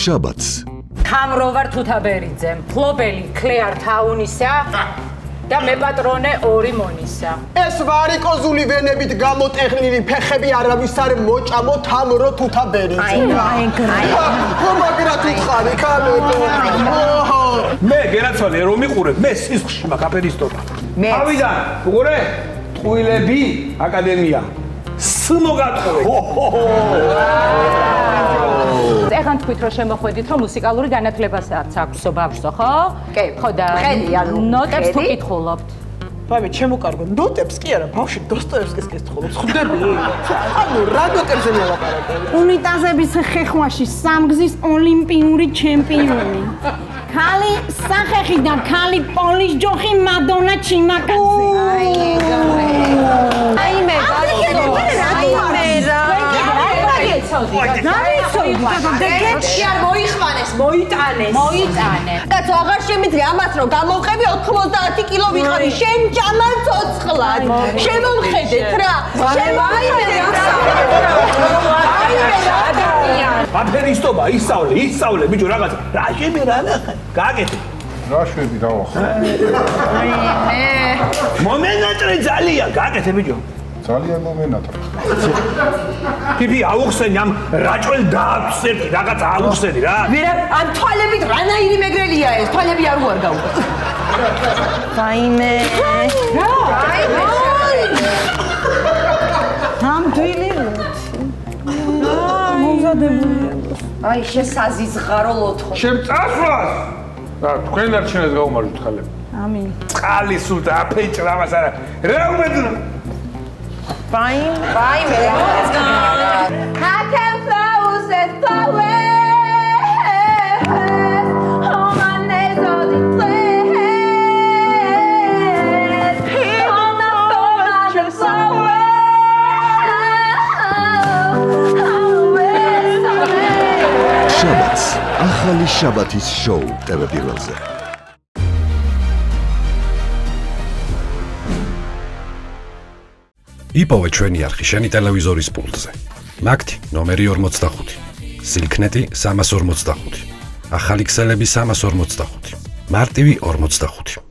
შაბათს Kamrovar Tutaberidze, ფლობელი Კლეარ თაუნისა და მე პატრონე ორი მონისა. ეს ვარიკოზული ვენებით გამოტეხნილი ფეხები არავის არ მოჭამო თამრო თუთაბერიძე. მაგრამ უთხარი კალეტო. მე გერაცვალე რომ მიყურებ, მე სისხლში მაქვს აფერისტობა. თავიდან უყურე? ტყუილები აკადემია. სმოგატყუე. ეხან თქვით რომ შემოხვედით რომ მუსიკალური განათლებასაც აქვს ბავშვო, ხო? კი. ხო და ხედი, ანუ ნოტებს თუ კითხულობთ? ბავშვი, ჩემო კარგო, ნოტებს კი არა, ბავშვი დოსტოევსკის კითხულობს. ხვდები? ანუ რა ნოტებზე მელაპარაკები? უნიტაზების ხეხვაში სამგზის ოლიმპიური ჩემპიონი. ქალი სახეხი და ქალი პოლის ჯოხი მადონა ჩიმაკაძე. აიმე, მოიტანეს. კაცო, აღარ შემიძლია ამას რომ გამოვყევი 90 კილო ვიყავი, შენ ჭამან ცოცხლად. შემომხედეთ რა. აფერისტობა, ისწავლე, ბიჭო, რაღაცა. რა შემე რა ნახე? გააკეთე. რა შვები დავახსნა? მომენატრე ძალიან, გააკეთე ბიჭო. ძალიან მომენატრე. ფიფი, აუხსენი ამ რაჭველ დააქვსერდი, რაღაცა აუხსენი რა. ვერა, ამ თვალებით რანაირი მეგრელია ეს? თვალები არ უარგა უკვე. რაიმე. ნამდვილი მომზადებული. აი, შესაზიზღარო ლოთხო. შენ წასვლას. რა, თქვენ არჩენას გაუმარჯვეთ ხალები. ამინ. წყალი სულ და აფეჭრა მას არა. რა უმეძნა? Vaime. I can flow set away. On my knees on the place. On the floor I just შაბათს ახალი შაბათის შოუ ტელევიზორზე იპოვე ჩვენი არხი შენი ტელევიზორის პულტზე. მაგთი ნომერი 45, სილქნეტი 345, ახალი ქსელები 345, მარტივი 45.